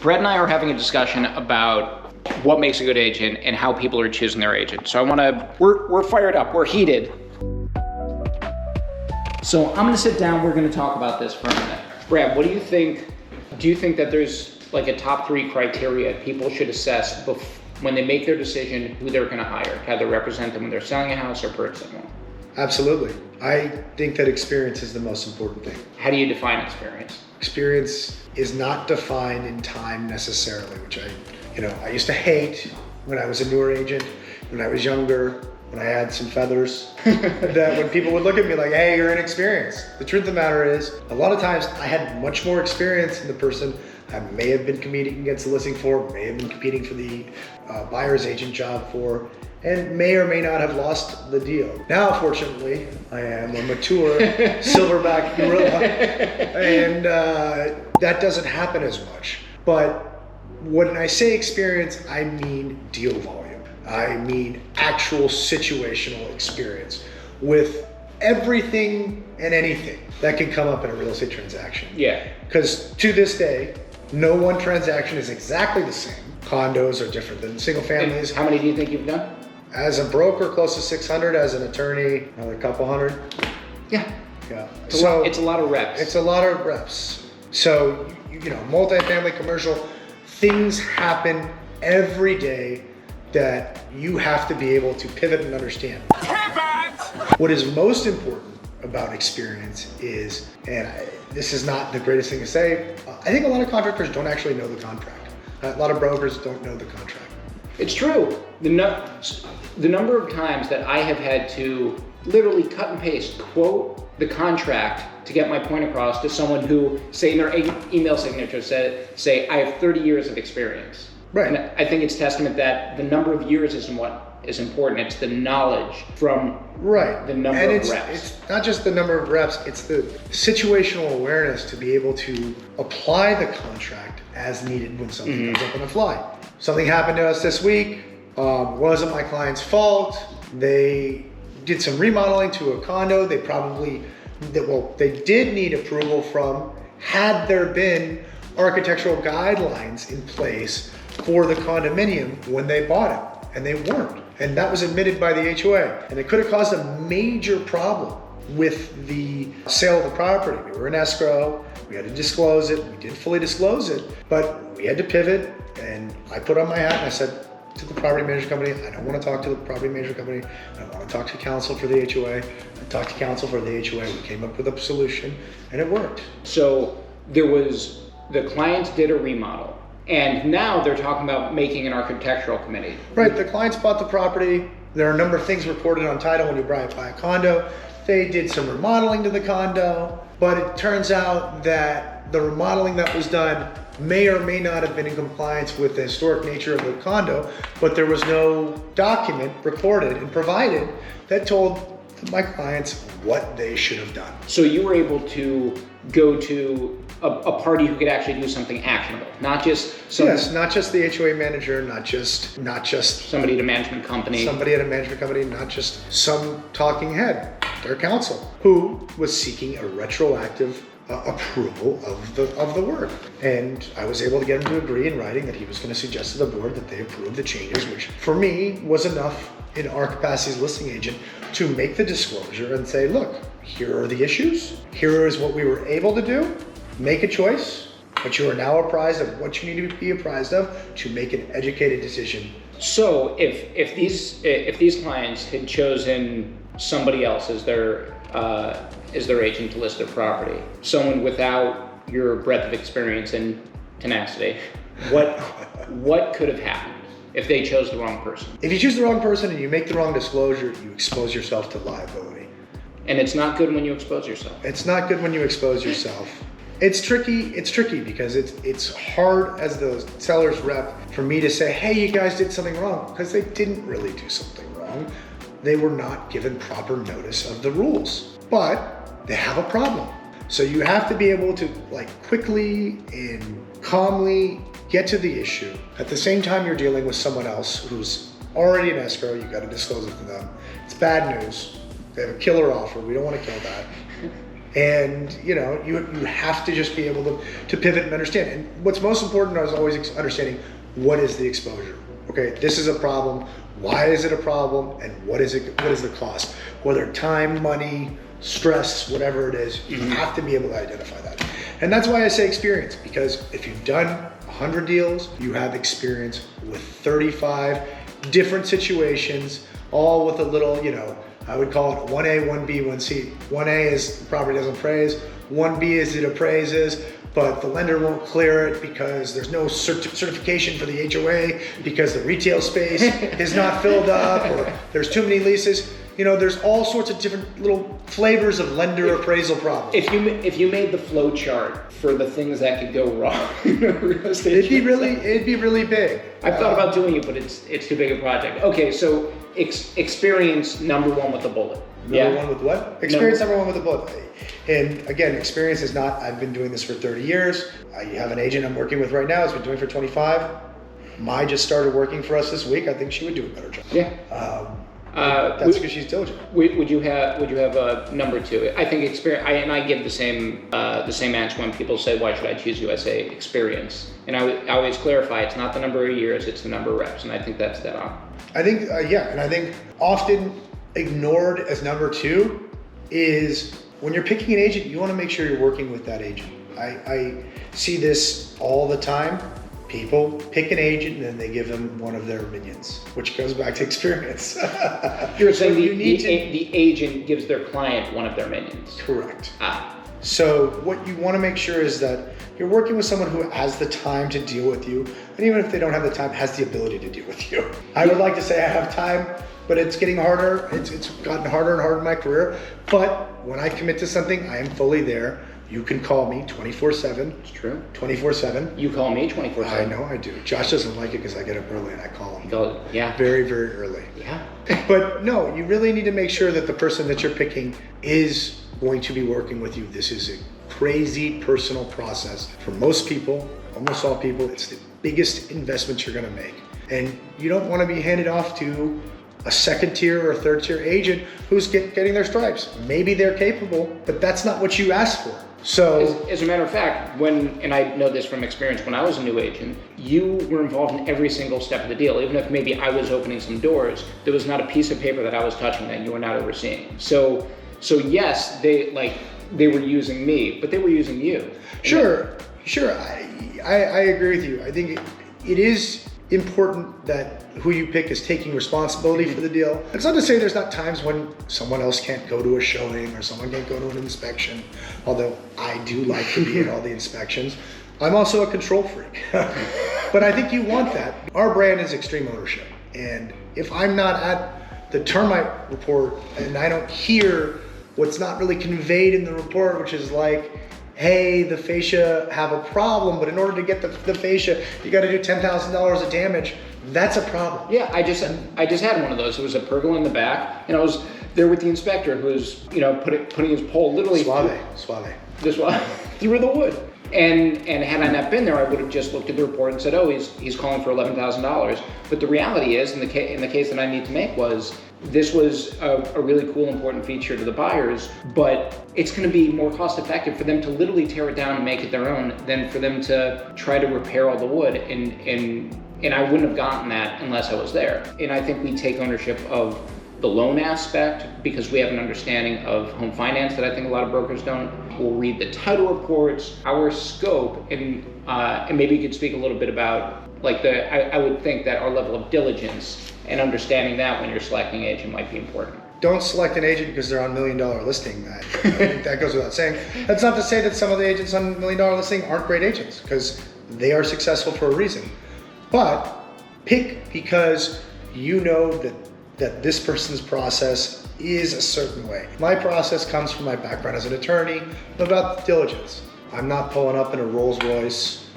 Brett and I are having a discussion about what makes a good agent and how people are choosing their agent. So we're fired up, we're heated. So I'm gonna sit down, we're gonna talk about this for a minute. Brad, what do you think? Do you think that there's like a top 3 criteria people should assess when they make their decision who they're gonna hire, to either represent them when they're selling a house or purchasing one? Absolutely. I think that experience is the most important thing. How do you define experience? Experience is not defined in time necessarily, which I used to hate when I was a newer agent, when I was younger, when I had some feathers, that when people would look at me like, hey, you're inexperienced. The truth of the matter is, a lot of times I had much more experience than the person I may have been competing against the listing for, may have been competing for the buyer's agent job for, and may or may not have lost the deal. Now, fortunately, I am a mature silverback gorilla, and that doesn't happen as much. But when I say experience, I mean deal volume. I mean actual situational experience with everything and anything that can come up in a real estate transaction. Yeah. Because to this day, no one transaction is exactly the same. Condos are different than single families. How many do you think you've done? As a broker, close to 600. As an attorney, another couple hundred. Yeah. Yeah. It's a lot of reps. It's a lot of reps. So, multifamily, commercial, things happen every day that you have to be able to pivot and understand. What is most important about experience is, and this is not the greatest thing to say, I think a lot of contractors don't actually know the contract. A lot of brokers don't know the contract. It's true. The number of times that I have had to literally cut and paste, quote the contract to get my point across to someone who, say in their email signature, say I have 30 years of experience. Right. And I think it's testament that the number of years isn't what is important. It's the knowledge from the number of reps. It's not just the number of reps, it's the situational awareness to be able to apply the contract as needed when something comes up on the fly. Something happened to us this week, wasn't my client's fault. They did some remodeling to a condo. They did need approval from, had there been architectural guidelines in place for the condominium when they bought it, and they weren't. And that was admitted by the HOA. And it could have caused a major problem with the sale of the property. We were in escrow, we had to disclose it, we did fully disclose it, but we had to pivot, and I put on my hat and I said to the property management company, I don't want to talk to the property management company, I want to talk to counsel for the HOA. I talked to counsel for the HOA, we came up with a solution, and it worked. So the clients did a remodel, and now they're talking about making an architectural committee. Right, the clients bought the property. There are a number of things recorded on title when you buy a condo. They did some remodeling to the condo, but it turns out that the remodeling that was done may or may not have been in compliance with the historic nature of the condo, but there was no document recorded and provided that told my clients what they should have done. So you were able to go to a party who could actually do something actionable, not just not just the HOA manager, not just somebody at a management company, not just some talking head, their counsel, who was seeking a retroactive approval of the work. And I was able to get him to agree in writing that he was going to suggest to the board that they approve the changes, which for me was enough in our capacity as listing agent to make the disclosure and say, look, here are the issues, here is what we were able to do, make a choice, but you are now apprised of what you need to be apprised of to make an educated decision. So if these clients had chosen somebody else as their agent to list their property, someone without your breadth of experience and tenacity, what could have happened if they chose the wrong person? If you choose the wrong person and you make the wrong disclosure, you expose yourself to liability. And it's not good when you expose yourself. It's not good when you expose yourself. It's tricky because it's hard as the seller's rep for me to say, hey, you guys did something wrong, because they didn't really do something wrong. They were not given proper notice of the rules, but they have a problem. So you have to be able to quickly and calmly get to the issue. At the same time, you're dealing with someone else who's already in escrow. You got to disclose it to them. It's bad news. They have a killer offer. We don't want to kill that. And you have to just be able to pivot and understand. And what's most important is always understanding what is the exposure. Okay, this is a problem. Why is it a problem? And what is the cost? Whether time, money, stress, whatever it is, you have to be able to identify that. And that's why I say experience, because if you've done 100 deals, you have experience with 35 different situations, all with a little, I would call it 1A, 1B, 1C. 1A is the property doesn't appraise, 1B is it appraises, but the lender won't clear it because there's no certification for the HOA because the retail space is not filled up, or there's too many leases. There's all sorts of different little flavors of lender appraisal problems. If you made the flow chart for the things that could go wrong in a real estate, it'd be really big. I've thought about doing it, but it's too big a project. Okay, so experience number one with the bullet. Number one with what? Experience number one with the bullet. And again, experience is not, I've been doing this for 30 years. I have an agent I'm working with right now, has been doing it for 25. Mai just started working for us this week. I think she would do a better job. Yeah. That's because she's diligent. Would you have a number two? I think experience, and I give the same answer when people say, why should I choose you? I say experience. And I always clarify, it's not the number of years, it's the number of reps. And I think that's dead on. I think, and I think often ignored as number two is when you're picking an agent, you want to make sure you're working with that agent. I see this all the time. People pick an agent and then they give them one of their minions, which goes back to experience. You're saying the agent gives their client one of their minions. Correct. So what you want to make sure is that you're working with someone who has the time to deal with you, and even if they don't have the time, has the ability to deal with you. I would like to say I have time, but it's getting harder. It's gotten harder and harder in my career. But when I commit to something, I am fully there. You can call me 24/7. It's true. 24/7. You call me 24/7. I know I do. Josh doesn't like it because I get up early and I call him. Yeah. Very, very early. Yeah. But no, you really need to make sure that the person that you're picking is going to be working with you. This is a crazy personal process. For most people, almost all people, it's the biggest investment you're going to make. And you don't want to be handed off to a second tier or third tier agent who's getting their stripes. Maybe they're capable, but that's not what you asked for. So, as a matter of fact, and I know this from experience, when I was a new agent, you were involved in every single step of the deal. Even if maybe I was opening some doors, there was not a piece of paper that I was touching that you were not overseeing. So yes, they were using me, but they were using you. Sure. I agree with you. I think it is important that who you pick is taking responsibility for the deal. It's not to say there's not times when someone else can't go to a showing or someone can't go to an inspection, although I do like to be at all the inspections. I'm also a control freak. But I think you want that. Our brand is extreme ownership. And if I'm not at the termite report and I don't hear what's not really conveyed in the report, which is like, hey, the fascia have a problem, but in order to get the fascia, you got to do $10,000 of damage. That's a problem. Yeah, I just had one of those. It was a pergola in the back, and I was there with the inspector who was, putting his pole literally through the wood. And had I not been there, I would have just looked at the report and said, oh, he's calling for $11,000. But the reality is, in the case that I need to make was, this was a really cool, important feature to the buyers, but it's going to be more cost effective for them to literally tear it down and make it their own than for them to try to repair all the wood. And I wouldn't have gotten that unless I was there. And I think we take ownership of the loan aspect because we have an understanding of home finance that I think a lot of brokers don't. We'll read the title reports, our scope, and maybe you could speak a little bit about I would think that our level of diligence and understanding that when you're selecting an agent might be important. Don't select an agent because they're on $1 million listing. I think that goes without saying. That's not to say that some of the agents on $1 million listing aren't great agents, because they are successful for a reason. But pick because you know that this person's process is a certain way. My process comes from my background as an attorney about diligence. I'm not pulling up in a Rolls Royce,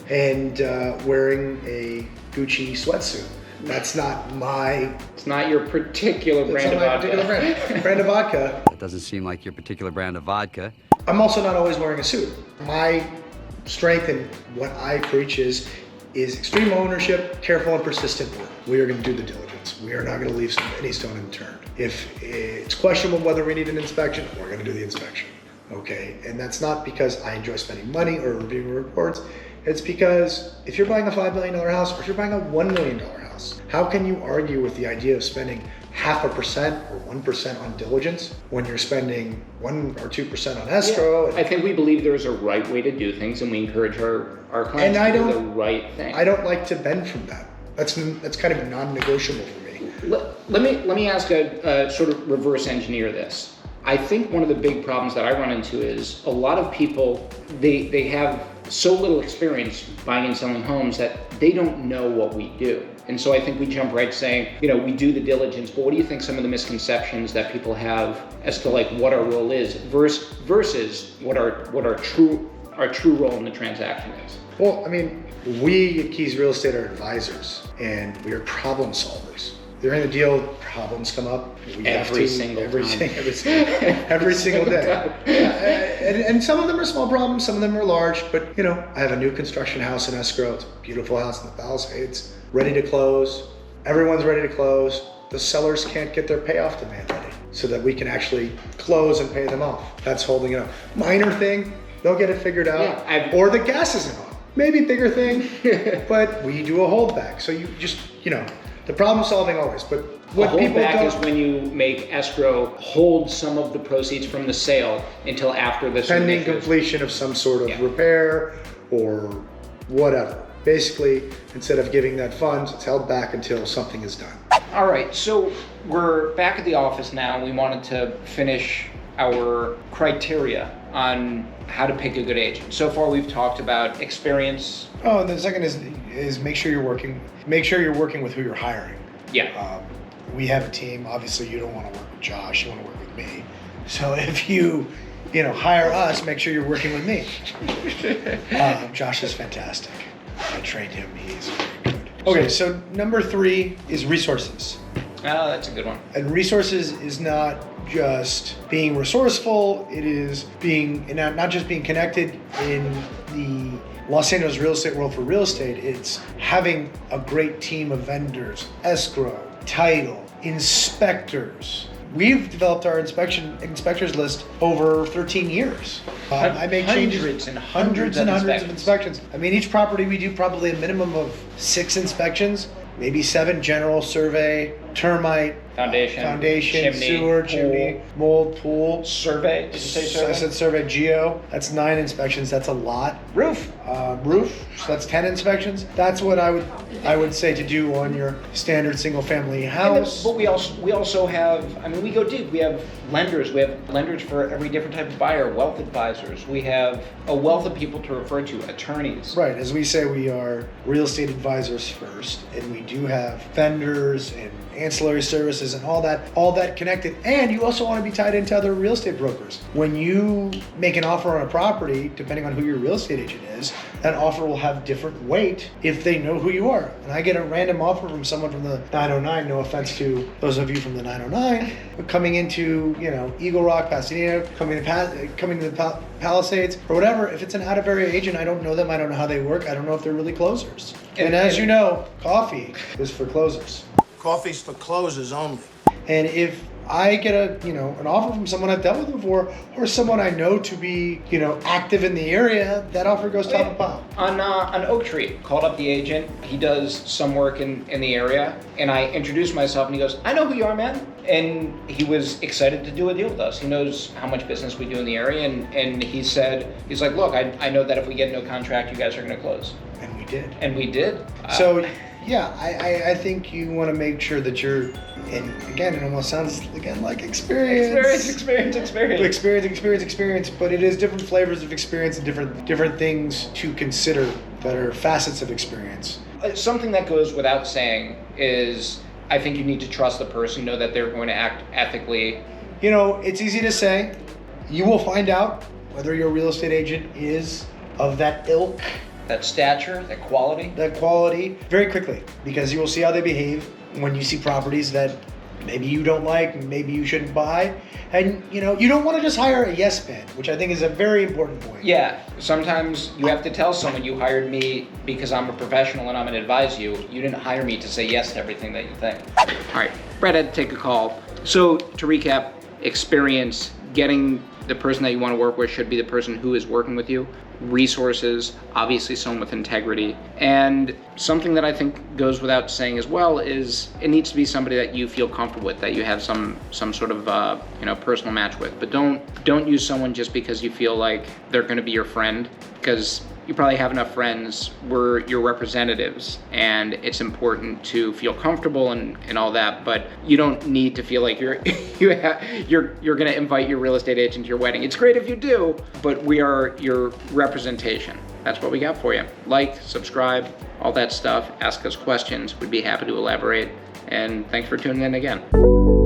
and wearing a Gucci sweatsuit. That's not my... It's not your particular brand of vodka. Brand of vodka. That doesn't seem like your particular brand of vodka. I'm also not always wearing a suit. My strength and what I preach is is extreme ownership, careful and persistent work. We are going to do the diligence. We are not going to leave any stone unturned. If it's questionable whether we need an inspection, we're going to do the inspection. Okay, and that's not because I enjoy spending money or reviewing reports. It's because if you're buying a $5 million house or if you're buying a $1 million house, how can you argue with the idea of spending 0.5% or 1% on diligence when you're spending 1 or 2% on escrow? Yeah. I think we believe there's a right way to do things, and we encourage our clients to do the right thing. I don't like to bend from that. That's kind of non-negotiable for me. Let me ask a sort of reverse engineer this. I think one of the big problems that I run into is a lot of people, they have so little experience buying and selling homes that they don't know what we do. And so I think we jump right saying, we do the diligence, but what do you think some of the misconceptions that people have as to like what our role is versus what our true role in the transaction is? Well, I mean, we at Keys Real Estate are advisors and we are problem solvers. During the deal, problems come up. Every single day. Yeah. And some of them are small problems, some of them are large. But I have a new construction house in escrow. It's a beautiful house in the Palisades, ready to close. Everyone's ready to close. The sellers can't get their payoff demand ready, so that we can actually close and pay them off. That's holding it up. Minor thing, they'll get it figured out. Yeah, or the gas isn't on. Maybe bigger thing, but we do a holdback. So you just the problem solving always, but what people don't... holdback is when you make escrow hold some of the proceeds from the sale until after the pending completion of some sort of repair or whatever. Basically, instead of giving that funds, it's held back until something is done. All right, so we're back at the office now. We wanted to finish our criteria on how to pick a good agent. So far, we've talked about experience. Oh, the second is make sure you're working with who you're hiring. Yeah. We have a team. Obviously, you don't want to work with Josh. You want to work with me. So if you hire us, make sure you're working with me. Josh is fantastic. I trained him. He's very good. Okay, so number 3 is resources. Oh, that's a good one. And resources is not just being resourceful. It is not just being connected in the Los Angeles real estate world for real estate. It's having a great team of vendors, escrow, title, inspectors. We've developed our inspectors list over 13 years. I make changes in hundreds of inspections. I mean, each property we do probably a minimum of 6 inspections, maybe 7 general survey, termite, foundation, chimney, sewer, pool, chimney, mold, pool. Survey, did you say survey? I said survey, geo. That's 9 inspections, that's a lot. Roof, so that's 10 inspections. That's what I would say to do on your standard single family house. But we also have, we go deep. We have lenders. We have lenders for every different type of buyer, wealth advisors. We have a wealth of people to refer to, attorneys. Right, as we say, we are real estate advisors first, and we do have vendors and ancillary services and all that connected. And you also want to be tied into other real estate brokers. When you make an offer on a property, depending on who your real estate agent is, that offer will have different weight if they know who you are. And I get a random offer from someone from the 909, no offense to those of you from the 909, but coming into, Eagle Rock, Pasadena, coming to the Palisades, or whatever. If it's an out-of-area agent, I don't know them, I don't know how they work, I don't know if they're really closers. And as you know, coffee is for closers. Coffee's for closers only. And if I get an offer from someone I've dealt with before, or someone I know to be, active in the area, that offer goes top of pile. On Oak Tree, called up the agent. He does some work in the area, and I introduced myself, and he goes, "I know who you are, man." And he was excited to do a deal with us. He knows how much business we do in the area, and he's like, "Look, I know that if we get no contract, you guys are going to close." And we did. So. Yeah, I think you want to make sure that you're, and again, it almost sounds like experience. Experience, but it is different flavors of experience and different things to consider that are facets of experience. Something that goes without saying is, I think you need to trust the person, know that they're going to act ethically. It's easy to say. You will find out whether your real estate agent is of that ilk. That stature, that quality very quickly, because you will see how they behave when you see properties that maybe you don't like, maybe you shouldn't buy. And you don't want to just hire a yes man, which I think is a very important point. Yeah, sometimes you have to tell someone you hired me because I'm a professional and I'm going to advise you. You didn't hire me to say yes to everything that you think. All right, Brett had to take a call. So to recap, experience, getting the person that you want to work with should be the person who is working with you. Resources, obviously someone with integrity. And something that I think goes without saying as well is it needs to be somebody that you feel comfortable with, that you have some sort of personal match with. But don't use someone just because you feel like they're going to be your friend, because you probably have enough friends. We're your representatives, and it's important to feel comfortable and all that, but you don't need to feel like you're going to invite your real estate agent to your wedding. It's great if you do, but we are your representation. That's what we got for you. Like, subscribe, all that stuff. Ask us questions. We'd be happy to elaborate. And thanks for tuning in again.